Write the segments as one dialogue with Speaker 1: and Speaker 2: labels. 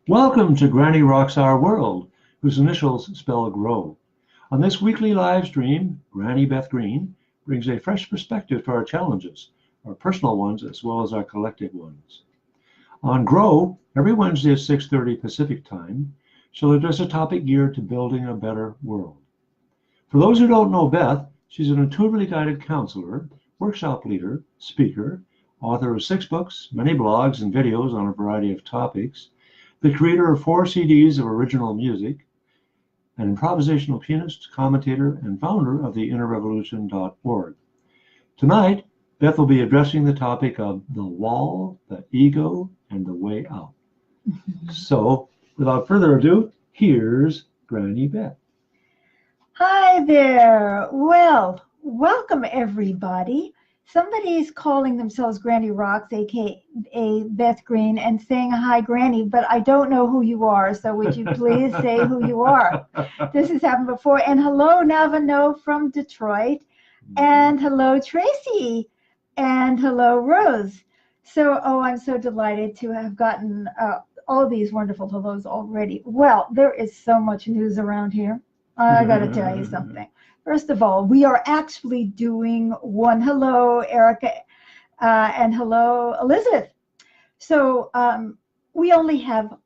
Speaker 1: Welcome to Granny Rocks Our World, whose initials spell GROW. On this weekly live stream, Granny Beth Green brings a fresh perspective to our challenges, our personal ones as well as our collective ones. On GROW, every Wednesday at 6:30 Pacific Time, she'll address a topic geared to building a better world. For those who don't know Beth, she's an intuitively guided counselor, workshop leader, speaker, author of 6 books, many blogs and videos on a variety of topics, the creator of 4 CDs of original music, an improvisational pianist, commentator, and founder of the innerrevolution.org. Tonight, Beth will be addressing the topic of the wall, the ego, and the way out. So, without further ado, here's Granny Beth.
Speaker 2: Hi there. Well, welcome everybody. Somebody's calling themselves Granny Rocks, aka Beth Green, and saying hi, Granny, but I don't know who you are, so would you please say who you are? This has happened before. And hello, Navano from Detroit, and hello, Tracy, and hello, Rose. So, I'm so delighted to have gotten all these wonderful hellos already. Well, there is so much news around here. I got to tell you something. First of all, we are actually doing one. Hello, Erica, and hello, Elizabeth. So we only have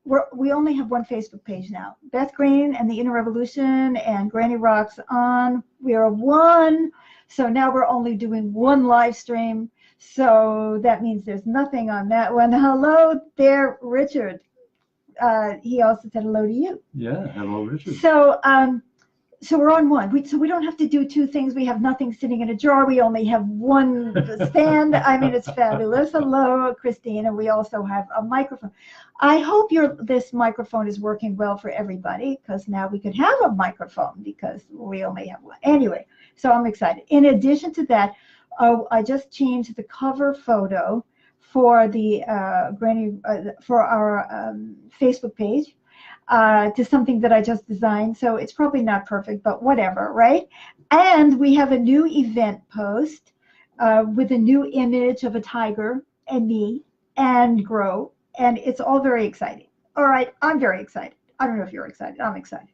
Speaker 2: one Facebook page now. Beth Green and the Inner Revolution and Granny Rocks on. We are one. So now we're only doing one live stream. So that means there's nothing on that one. Hello there, Richard. He also said hello to you.
Speaker 1: Yeah, hello, Richard.
Speaker 2: So we're on one. So we don't have to do 2 things. We have nothing sitting in a jar. We only have one stand. I mean, it's fabulous. Hello, Christine. And we also have a microphone. I hope this microphone is working well for everybody, because now we could have a microphone because we only have one. Anyway, so I'm excited. In addition to that, I just changed the cover photo for the for our Facebook page to something that I just designed. So it's probably not perfect, but whatever, right? And we have a new event post with a new image of a tiger and me and Grow, and it's all very exciting. All right, I'm very excited. I don't know if you're excited. I'm excited.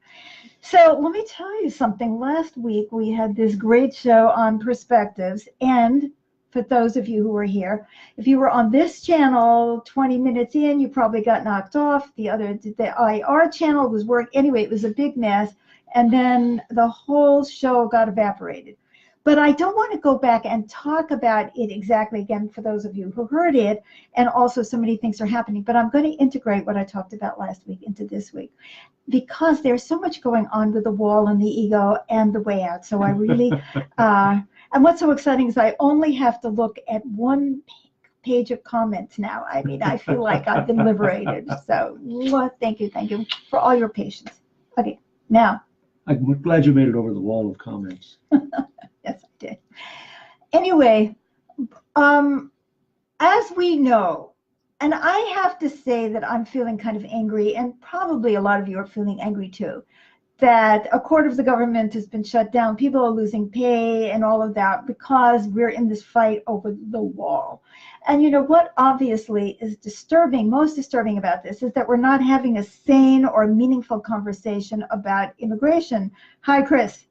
Speaker 2: So let me tell you something. Last week we had this great show on perspectives, and for those of you who were here, if you were on this channel 20 minutes in, you probably got knocked off. The IR channel was working. Anyway, it was a big mess, and then the whole show got evaporated. But I don't want to go back and talk about it exactly again for those of you who heard it, and also so many things are happening. But I'm going to integrate what I talked about last week into this week, because there's so much going on with the wall and the ego and the way out. So I really... And what's so exciting is I only have to look at one page of comments now. I mean, I feel like I've been liberated. So thank you for all your patience. Okay, now.
Speaker 1: I'm glad you made it over the wall of comments.
Speaker 2: Yes, I did. Anyway, as we know, and I have to say that I'm feeling kind of angry, and probably a lot of you are feeling angry too, that a quarter of the government has been shut down. People are losing pay and all of that because we're in this fight over the wall. And you know what obviously is disturbing, most disturbing about this, is that we're not having a sane or meaningful conversation about immigration. Hi, Chris.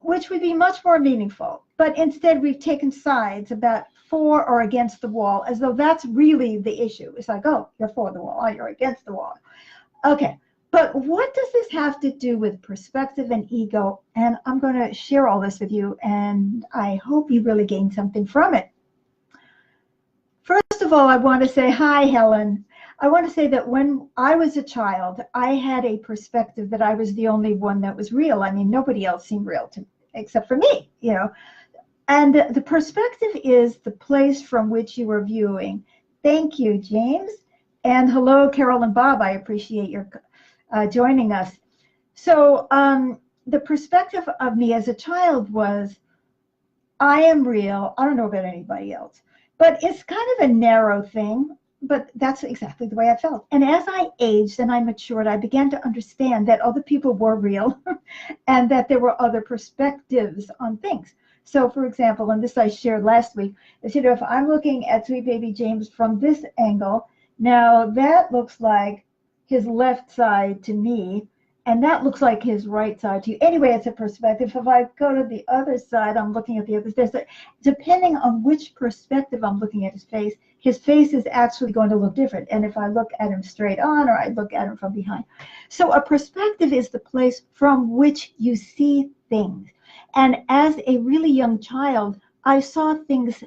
Speaker 2: Which would be much more meaningful. But instead we've taken sides about for or against the wall, as though that's really the issue. It's like, oh, you're for the wall, oh, you're against the wall. Okay. But what does this have to do with perspective and ego? And I'm going to share all this with you, and I hope you really gain something from it. First of all, I want to say, hi, Helen. I want to say that when I was a child, I had a perspective that I was the only one that was real. I mean, nobody else seemed real to me, except for me, you know. And the perspective is the place from which you are viewing. Thank you, James. And hello, Carol and Bob. I appreciate your joining us. So the perspective of me as a child was, I am real. I don't know about anybody else. But it's kind of a narrow thing, but that's exactly the way I felt. And as I aged and I matured, I began to understand that other people were real and that there were other perspectives on things. So for example, and this I shared last week, is, you know, if I'm looking at sweet baby James from this angle, Now that looks like his left side to me, and that looks like his right side to you. Anyway, it's a perspective. If I go to the other side, I'm looking at the other. Depending on which perspective I'm looking at his face is actually going to look different. And if I look at him straight on, or I look at him from behind. So a perspective is the place from which you see things. And as a really young child, I saw things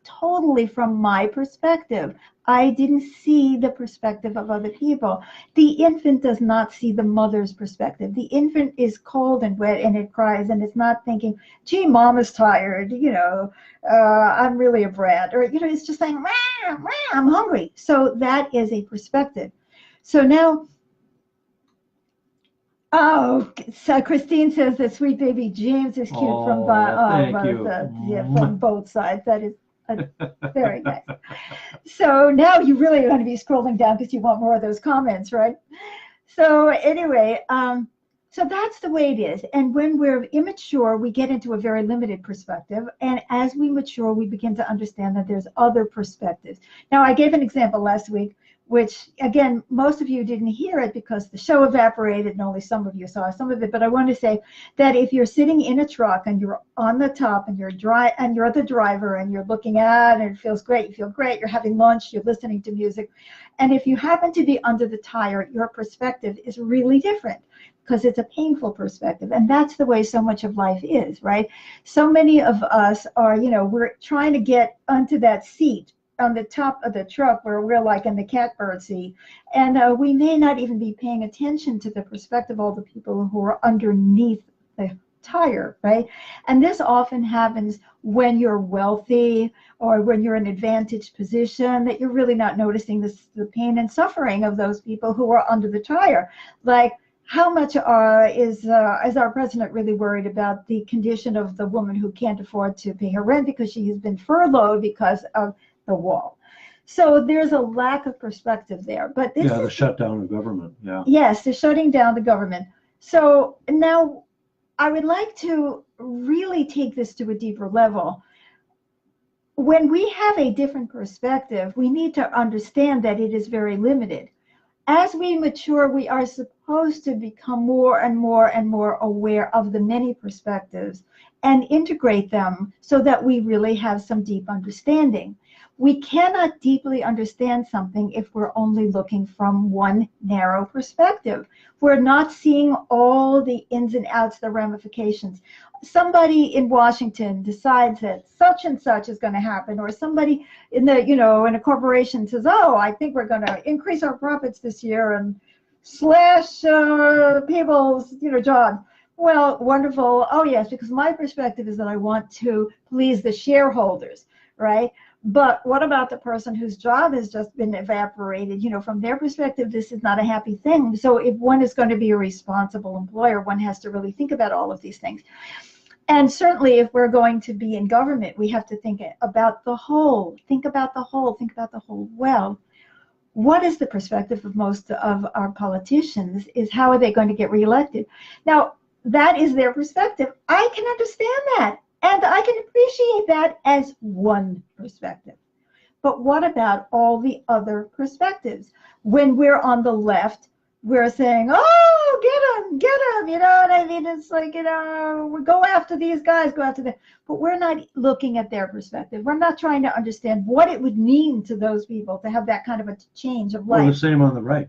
Speaker 2: totally from my perspective. I didn't see the perspective of other people. The infant does not see the mother's perspective. The infant is cold and wet and it cries and it's not thinking, gee, mom is tired, I'm really a brat. Or, it's just saying, rah, rah, I'm hungry. So that is a perspective. So now, so Christine says that sweet baby James is cute from both sides. That is very nice. So now you really want to be scrolling down because you want more of those comments, right? So anyway, so that's the way it is. And when we're immature, we get into a very limited perspective. And as we mature, we begin to understand that there's other perspectives. Now, I gave an example last week, which, again, most of you didn't hear it because the show evaporated and only some of you saw some of it. But I want to say that if you're sitting in a truck and you're on the top and you're the driver and you're looking at it and it feels great, you feel great, you're having lunch, you're listening to music. And if you happen to be under the tire, your perspective is really different because it's a painful perspective. And that's the way so much of life is, right? So many of us are, we're trying to get onto that seat on the top of the truck where we're like in the catbird seat, and we may not even be paying attention to the perspective of all the people who are underneath the tire, right? And this often happens when you're wealthy or when you're in an advantaged position, that you're really not noticing the pain and suffering of those people who are under the tire. Like, how much is our president really worried about the condition of the woman who can't afford to pay her rent because she has been furloughed because of the wall? So there's a lack of perspective there. But this
Speaker 1: the shutdown of government. Yeah.
Speaker 2: Yes, the shutting down the government. So now I would like to really take this to a deeper level. When we have a different perspective, we need to understand that it is very limited. As we mature, we are supposed to become more and more and more aware of the many perspectives and integrate them so that we really have some deep understanding. We cannot deeply understand something if we're only looking from one narrow perspective. We're not seeing all the ins and outs, the ramifications. Somebody in Washington decides that such and such is going to happen, or somebody in the, in a corporation says, oh, I think we're going to increase our profits this year and slash people's, jobs. Well, wonderful. Oh, yes, because my perspective is that I want to please the shareholders, right? But what about the person whose job has just been evaporated? From their perspective, this is not a happy thing. So if one is going to be a responsible employer, one has to really think about all of these things. And certainly if we're going to be in government, we have to think about the whole. Think about the whole. Think about the whole. Well, what is the perspective of most of our politicians is how are they going to get reelected? Now, that is their perspective. I can understand that. And I can appreciate that as one perspective. But what about all the other perspectives? When we're on the left, we're saying, oh, get them, you know what I mean? It's like, we go after these guys, go after them. But we're not looking at their perspective. We're not trying to understand what it would mean to those people to have that kind of a change of life.
Speaker 1: Well, the same on the right.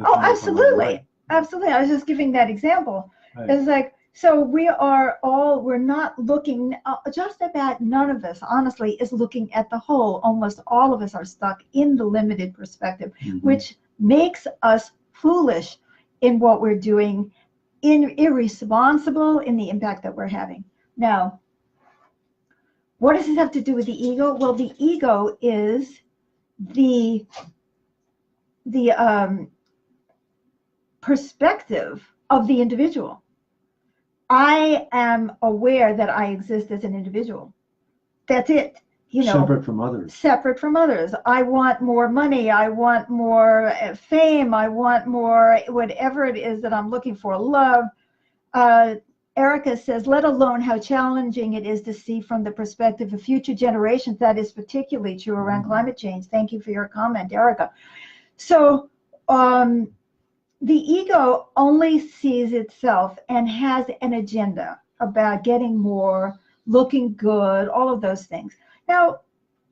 Speaker 2: Oh, absolutely. Right. Absolutely. I was just giving that example. Right. It's like, so we're not looking, just about none of us, honestly, is looking at the whole. Almost all of us are stuck in the limited perspective, which makes us foolish in what we're doing, irresponsible in the impact that we're having. Now, what does this have to do with the ego? Well, the ego is the perspective of the individual. I am aware that I exist as an individual. That's it.
Speaker 1: Separate from others.
Speaker 2: Separate from others. I want more money. I want more fame. I want more whatever it is that I'm looking for. Love. Erica says, let alone how challenging it is to see from the perspective of future generations. That is particularly true around climate change. Thank you for your comment, Erica. So the ego only sees itself and has an agenda about getting more, looking good, all of those things. Now,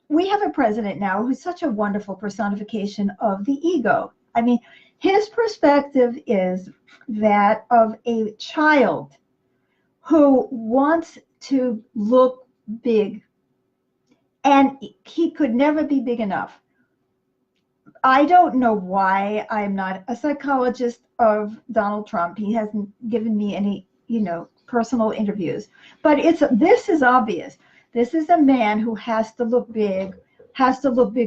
Speaker 2: we have a president now who's such a wonderful personification of the ego. I mean, his perspective is that of a child who wants to look big, and he could never be big enough. I don't know why. I'm not a psychologist of Donald Trump. He hasn't given me any, personal interviews, but this is obvious. This is a man who has to look big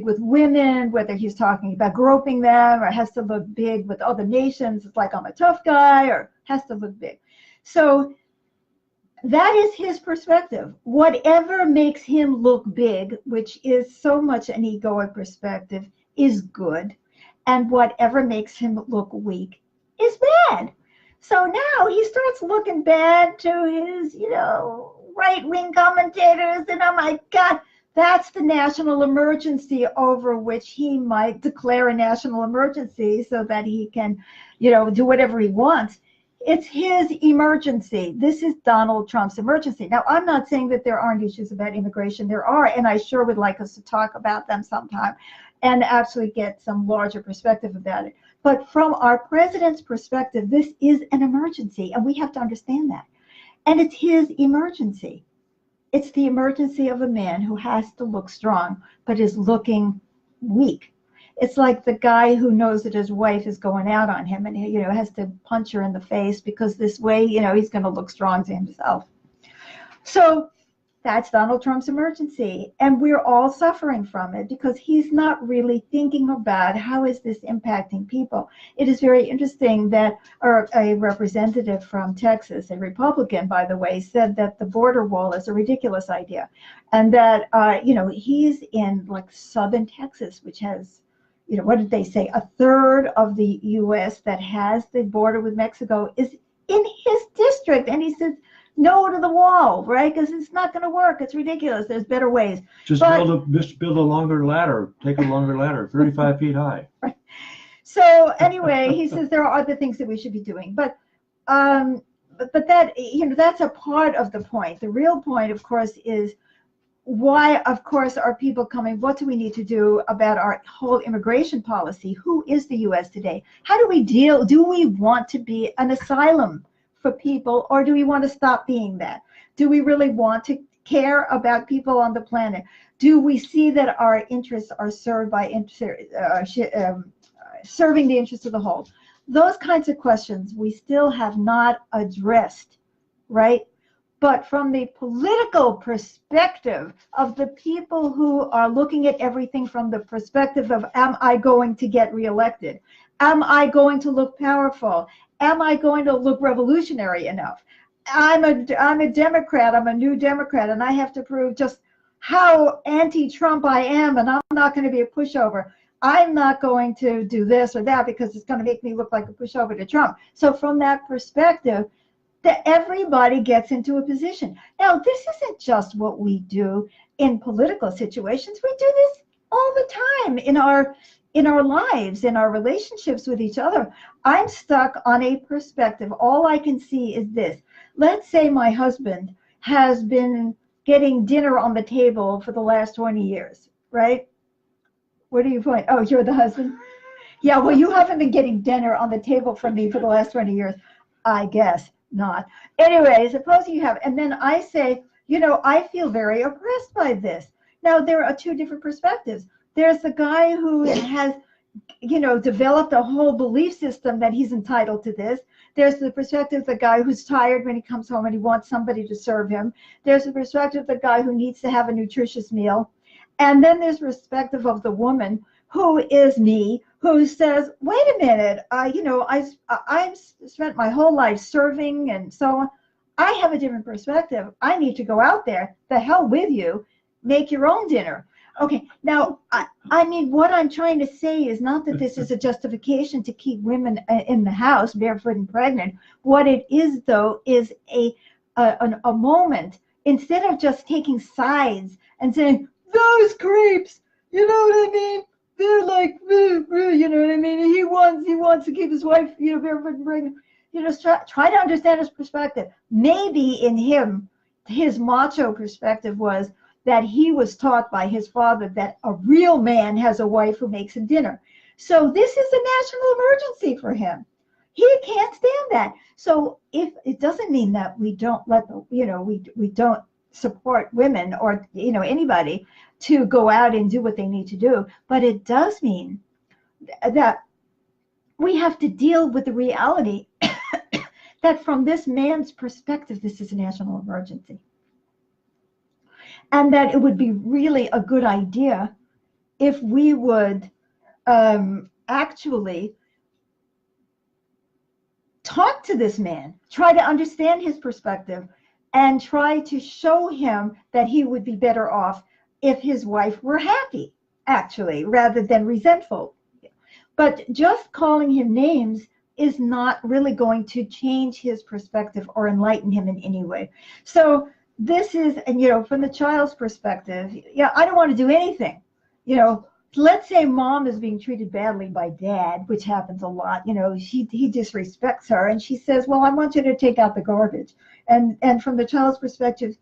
Speaker 2: with women, whether he's talking about groping them, or has to look big with other nations. It's like, I'm a tough guy, or has to look big. So that is his perspective. Whatever makes him look big, which is so much an egoic perspective, is good. And whatever makes him look weak is bad. So now he starts looking bad to his, right-wing commentators, and oh my God, that's the national emergency over which he might declare a national emergency so that he can, do whatever he wants. It's his emergency. This is Donald Trump's emergency. Now, I'm not saying that there aren't issues about immigration. There are, and I sure would like us to talk about them sometime and actually get some larger perspective about it. But from our president's perspective, this is an emergency, and we have to understand that. And it's his emergency. It's the emergency of a man who has to look strong, but is looking weak. It's like the guy who knows that his wife is going out on him and, has to punch her in the face because this way, he's going to look strong to himself. So that's Donald Trump's emergency. And we're all suffering from it because he's not really thinking about how is this impacting people. It is very interesting that a representative from Texas, a Republican, by the way, said that the border wall is a ridiculous idea. And that, he's in like southern Texas, which has, what did they say? A third of the U.S. that has the border with Mexico is in his district. And he says, no to the wall, right? Because it's not going to work. It's ridiculous. There's better ways.
Speaker 1: Just build a longer ladder. Take a longer ladder, 35 feet high.
Speaker 2: Right. So anyway, he says there are other things that we should be doing, but that that's a part of the point. The real point, of course, is why, of course, are people coming? What do we need to do about our whole immigration policy? Who is the U.S. today? How do we deal? Do we want to be an asylum for people, or do we want to stop being that? Do we really want to care about people on the planet? Do we see that our interests are served by serving the interests of the whole? Those kinds of questions we still have not addressed, right? But from the political perspective of the people who are looking at everything from the perspective of, am I going to get reelected? Am I going to look powerful? Am I going to look revolutionary enough? I'm a Democrat. I'm a new Democrat, and I have to prove just how anti-Trump I am, and I'm not going to be a pushover. I'm not going to do this or that because it's going to make me look like a pushover to Trump. So from that perspective, that everybody gets into a position. Now, this isn't just what we do in political situations. We do this all the time in our lives, in our relationships with each other. I'm stuck on a perspective. All I can see is this. Let's say my husband has been getting dinner on the table for the last 20 years, right? Where do you point? Oh, you're the husband? Yeah, well, you haven't been getting dinner on the table from me for the last 20 years. I guess not. Anyway, suppose you have, and then I say, I feel very oppressed by this. Now, there are two different perspectives. There's the guy who has, developed a whole belief system that he's entitled to this. There's the perspective of the guy who's tired when he comes home and he wants somebody to serve him. There's the perspective of the guy who needs to have a nutritious meal. And then there's perspective of the woman who is me, who says, wait a minute, I've spent my whole life serving and so on. I have a different perspective. I need to go out there. The hell with you. Make your own dinner. Okay, now, I mean, what I'm trying to say is not that this is a justification to keep women in the house barefoot and pregnant. What it is, though, is a moment, instead of just taking sides and saying, those creeps, you know what I mean? They're like, you know what I mean? He wants to keep his wife, barefoot and pregnant. Just try to understand his perspective. Maybe in him, his macho perspective was that he was taught by his father that a real man has a wife who makes him dinner. So this is a national emergency for him. He can't stand that. So if it doesn't mean that we don't let the, we don't support women or, anybody to go out and do what they need to do, but it does mean that we have to deal with the reality that from this man's perspective, this is a national emergency. And that it would be really a good idea if we would actually talk to this man, try to understand his perspective, and try to show him that he would be better off if his wife were happy, actually, rather than resentful. But just calling him names is not really going to change his perspective or enlighten him in any way. So this is, and from the child's perspective, I don't want to do anything. Let's say mom is being treated badly by dad, which happens a lot. He disrespects her, and she says, well, I want you to take out the garbage. And from the child's perspective,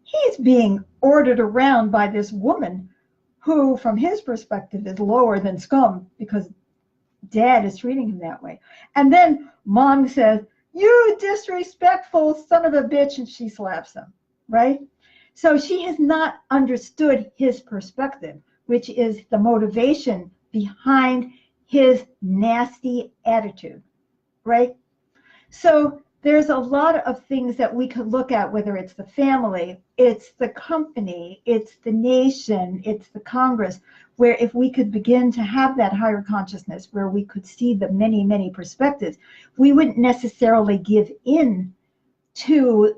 Speaker 2: he's being ordered around by this woman who, from his perspective, is lower than scum because dad is treating him that way. And then mom says, you disrespectful son of a bitch, and she slaps him, right? So she has not understood his perspective, which is the motivation behind his nasty attitude, right? So there's a lot of things that we could look at, whether it's the family, it's the company, it's the nation, it's the Congress, where if we could begin to have that higher consciousness, where we could see the many, many perspectives, we wouldn't necessarily give in to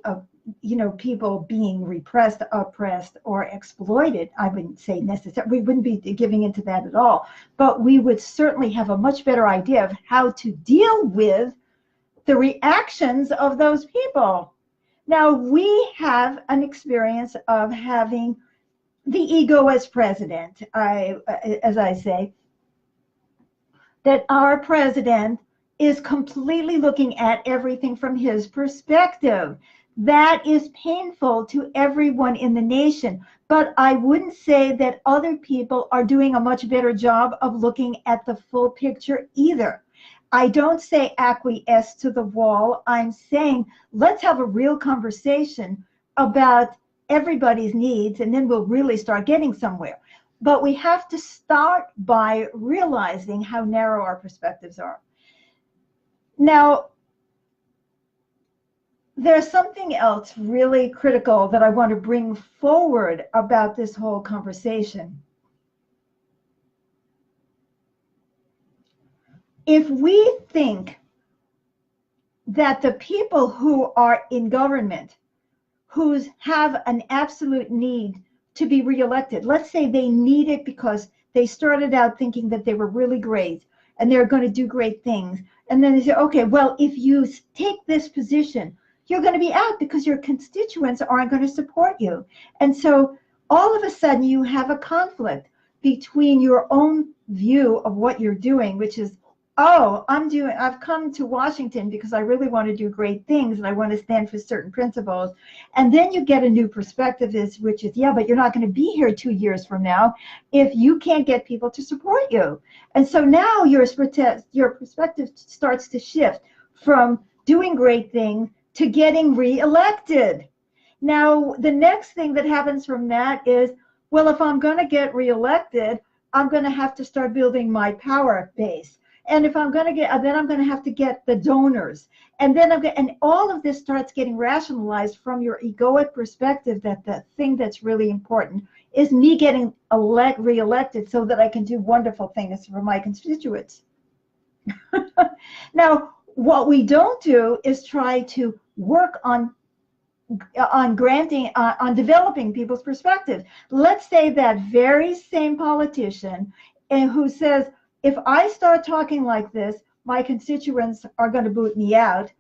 Speaker 2: people being repressed, oppressed, or exploited. I wouldn't say necessarily, we wouldn't be giving into that at all, but we would certainly have a much better idea of how to deal with the reactions of those people. Now, we have an experience of having the ego as president. As I say, that our president is completely looking at everything from his perspective. That is painful to everyone in the nation. But I wouldn't say that other people are doing a much better job of looking at the full picture either. I don't say acquiesce to the wall. I'm saying let's have a real conversation about everybody's needs, and then we'll really start getting somewhere. But we have to start by realizing how narrow our perspectives are. Now, there's something else really critical that I want to bring forward about this whole conversation. If we think that the people who are in government, who have an absolute need to be reelected, let's say they need it because they started out thinking that they were really great and they're going to do great things. And then they say, okay, well, if you take this position, you're going to be out because your constituents aren't going to support you. And so all of a sudden you have a conflict between your own view of what you're doing, which is, oh, I've come to Washington because I really want to do great things and I want to stand for certain principles. And then you get a new perspective, which is, yeah, but you're not going to be here 2 years from now if you can't get people to support you. And so now your perspective starts to shift from doing great things to getting reelected. Now, the next thing that happens from that is, well, if I'm going to get reelected, I'm going to have to start building my power base. And if I'm going to get, then I'm going to have to get the donors. And then and all of this starts getting rationalized from your egoic perspective that the thing that's really important is me getting reelected so that I can do wonderful things for my constituents. Now, what we don't do is try to work on on developing people's perspectives. Let's say that very same politician who says, if I start talking like this, my constituents are going to boot me out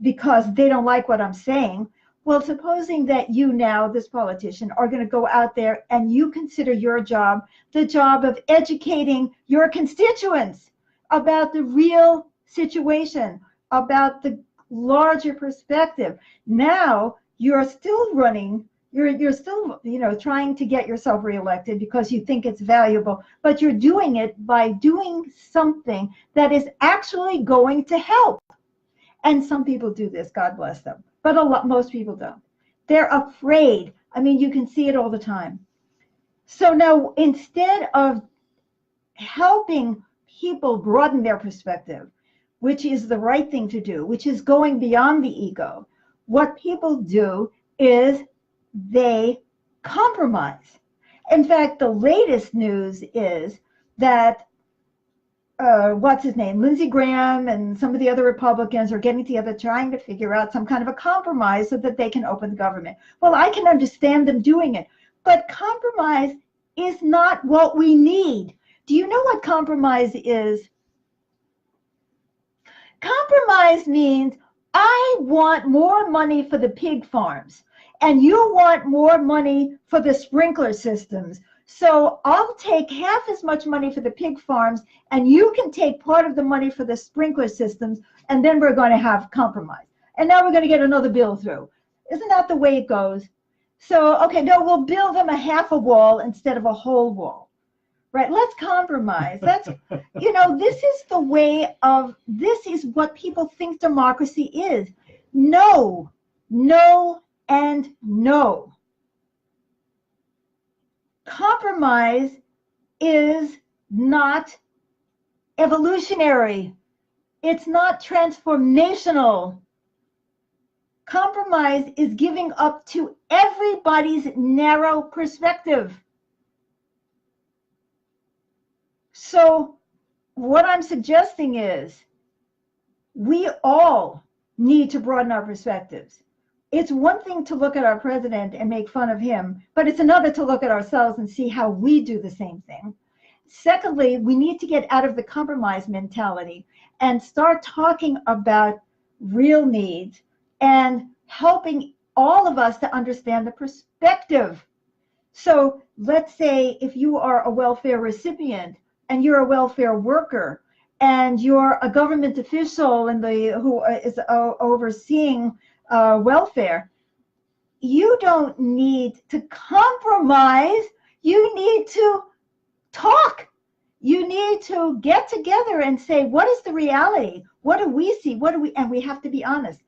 Speaker 2: because they don't like what I'm saying. Well, supposing that you now, this politician, are going to go out there and you consider your job the job of educating your constituents about the real situation, about the larger perspective. Now you're still running, you're still, trying to get yourself reelected because you think it's valuable, but you're doing it by doing something that is actually going to help. And some people do this, God bless them, but most people don't. They're afraid. I mean, you can see it all the time. So now, instead of helping people broaden their perspective, which is the right thing to do, which is going beyond the ego, what people do is they compromise. In fact, the latest news is that what's his name, Lindsey Graham and some of the other Republicans are getting together trying to figure out some kind of a compromise so that they can open the government. Well, I can understand them doing it, but compromise is not what we need. Do you know what compromise is? Compromise means I want more money for the pig farms and you want more money for the sprinkler systems. So I'll take half as much money for the pig farms and you can take part of the money for the sprinkler systems, and then we're going to have compromise. And now we're going to get another bill through. Isn't that the way it goes? So, okay, no, we'll build them a half a wall instead of a whole wall. Right? Let's compromise. That's, this is the way of, this is what people think democracy is. No, no, and no. Compromise is not evolutionary. It's not transformational. Compromise is giving up to everybody's narrow perspective. So what I'm suggesting is we all need to broaden our perspectives. It's one thing to look at our president and make fun of him, but it's another to look at ourselves and see how we do the same thing. Secondly, we need to get out of the compromise mentality and start talking about real needs and helping all of us to understand the perspective. So let's say if you are a welfare recipient and you're a welfare worker and you're a government official who is overseeing welfare, you don't need to compromise. You need to talk. You need to get together and say, what is the reality? What do we see? And we have to be honest.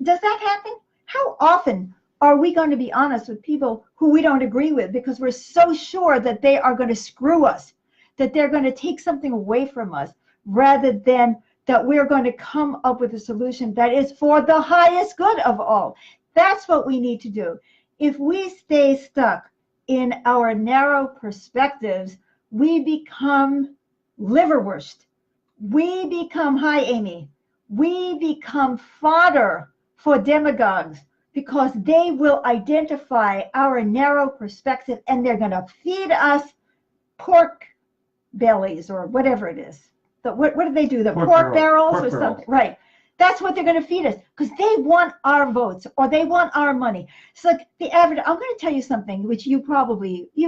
Speaker 2: Does that happen? How often are we going to be honest with people who we don't agree with because we're so sure that they are going to screw us, that they're going to take something away from us, rather than that we're going to come up with a solution that is for the highest good of all? That's what we need to do. If we stay stuck in our narrow perspectives, we become liverwurst. We become, hi Amy, we become fodder for demagogues because they will identify our narrow perspective and they're going to feed us pork bellies or whatever it is. What do they do? The pork barrels or something? Right. That's what they're going to feed us because they want our votes or they want our money. It's like the average. I'm going to tell you something which you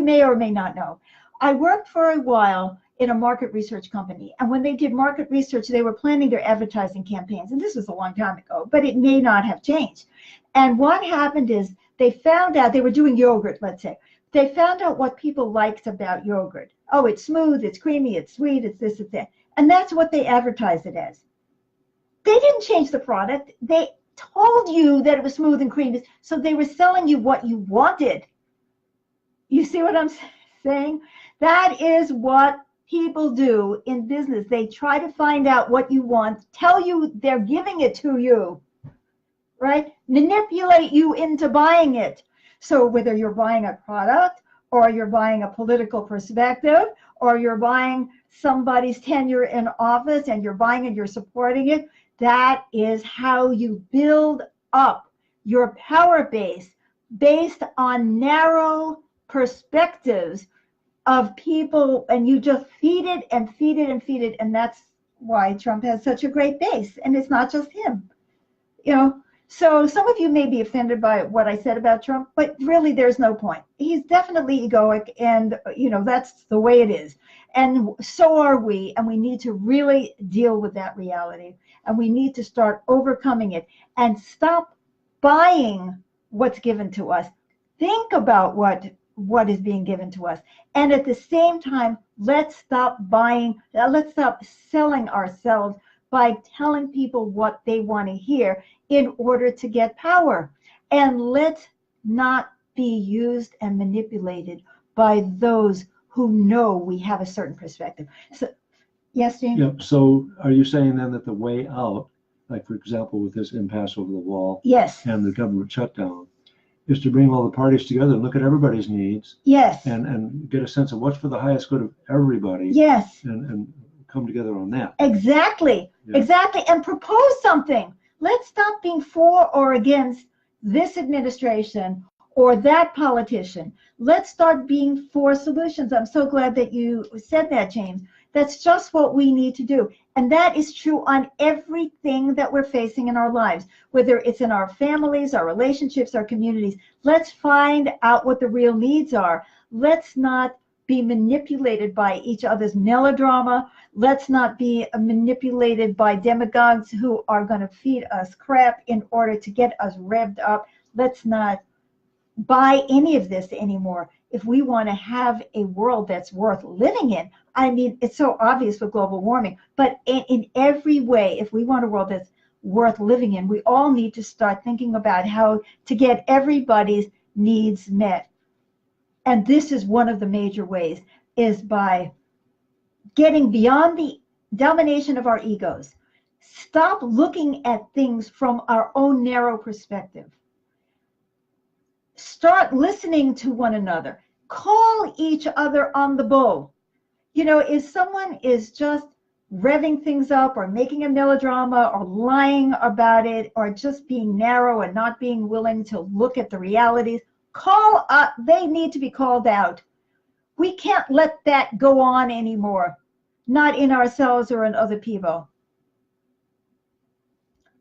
Speaker 2: may or may not know. I worked for a while in a market research company, and when they did market research, they were planning their advertising campaigns, and this was a long time ago, but it may not have changed. And what happened is they found out, they were doing yogurt, let's say. They found out what people liked about yogurt. Oh, it's smooth, it's creamy, it's sweet, it's this, it's that. And that's what they advertised it as. They didn't change the product. They told you that it was smooth and creamy, so they were selling you what you wanted. You see what I'm saying? That is what people do in business. They try to find out what you want, tell you they're giving it to you, right? Manipulate you into buying it. So whether you're buying a product or you're buying a political perspective or you're buying somebody's tenure in office and you're buying and you're supporting it, that is how you build up your power base based on narrow perspectives of people, and you just feed it and feed it and feed it. And that's why Trump has such a great base. And it's not just him, you know. So some of you may be offended by what I said about Trump, but really there's no point. He's definitely egoic, and that's the way it is. And so are we, and we need to really deal with that reality. And we need to start overcoming it and stop buying what's given to us. Think about what is being given to us. And at the same time, let's stop selling ourselves by telling people what they want to hear in order to get power. And let's not be used and manipulated by those who know we have a certain perspective. So, yes, James?
Speaker 1: Yep. So are you saying then that the way out, like for example with this impasse over the wall,
Speaker 2: yes,
Speaker 1: and the government shutdown, is to bring all the parties together and look at everybody's needs,
Speaker 2: yes,
Speaker 1: and get a sense of what's for the highest good of everybody,
Speaker 2: yes,
Speaker 1: and come together on that.
Speaker 2: Exactly.
Speaker 1: Yeah.
Speaker 2: Exactly. And propose something. Let's stop being for or against this administration or that politician. Let's start being for solutions. I'm so glad that you said that, James. That's just what we need to do. And that is true on everything that we're facing in our lives, whether it's in our families, our relationships, our communities. Let's find out what the real needs are. Let's not be manipulated by each other's melodrama. Let's not be manipulated by demagogues who are going to feed us crap in order to get us revved up. Let's not buy any of this anymore if we want to have a world that's worth living in. I mean, it's so obvious with global warming, but in every way, if we want a world that's worth living in, we all need to start thinking about how to get everybody's needs met. And this is one of the major ways, is by getting beyond the domination of our egos. Stop looking at things from our own narrow perspective. Start listening to one another. Call each other on the bull. If someone is just revving things up or making a melodrama or lying about it or just being narrow and not being willing to look at the realities, they need to be called out. We can't let that go on anymore, not in ourselves or in other people.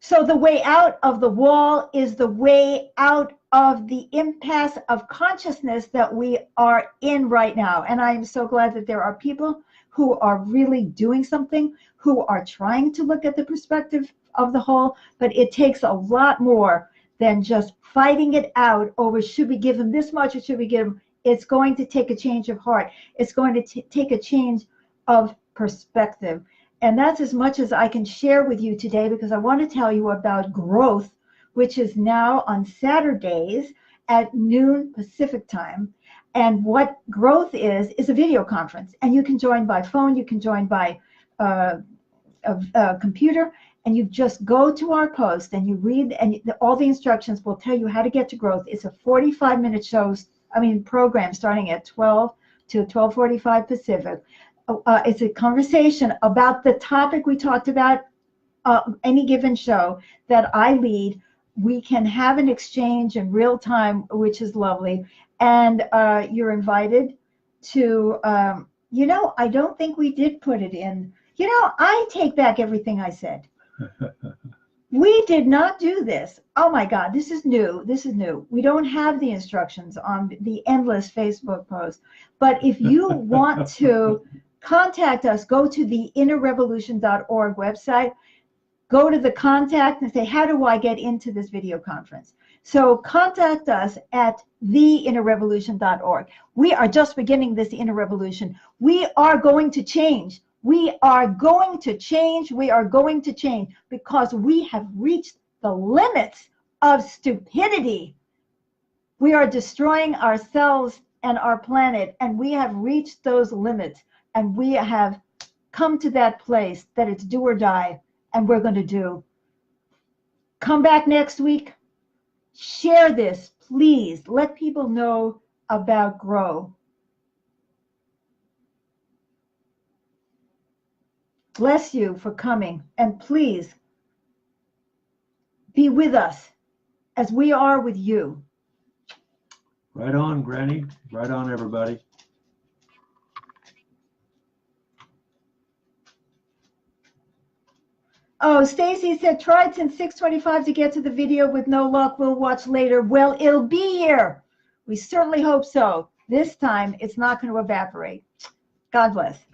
Speaker 2: So the way out of the wall is the way out of the impasse of consciousness that we are in right now. And I am so glad that there are people who are really doing something, who are trying to look at the perspective of the whole, but it takes a lot more than just fighting it out over should we give them this much or should we give them. It's going to take a change of heart. It's going to take a change of perspective. And that's as much as I can share with you today, because I want to tell you about Growth, which is now on Saturdays at noon Pacific time. And what Growth is a video conference. And you can join by phone, you can join by a computer, and you just go to our post and you read, and all the instructions will tell you how to get to Growth. It's a 45-minute program starting at 12 to 12:45 Pacific. It's a conversation about the topic we talked about any given show that I lead. We can have an exchange in real time, which is lovely. And you're invited to, I don't think we did put it in. I take back everything I said. We did not do this. Oh my God, this is new. This is new. We don't have the instructions on the endless Facebook post. But if you want to contact us, go to the innerrevolution.org website, go to the contact and say, how do I get into this video conference? So contact us at theinnerrevolution.org. We are just beginning this inner revolution. We are going to change. We are going to change. We are going to change because we have reached the limits of stupidity. We are destroying ourselves and our planet, and we have reached those limits, and we have come to that place that it's do or die, and we're going to do. Come back next week. Share this, please. Let people know about Grow. Bless you for coming, and please be with us as we are with you.
Speaker 1: Right on, Granny. Right on, everybody.
Speaker 2: Oh, Stacy said, tried since 6:25 to get to the video with no luck. We'll watch later. Well, it'll be here. We certainly hope so. This time, it's not going to evaporate. God bless.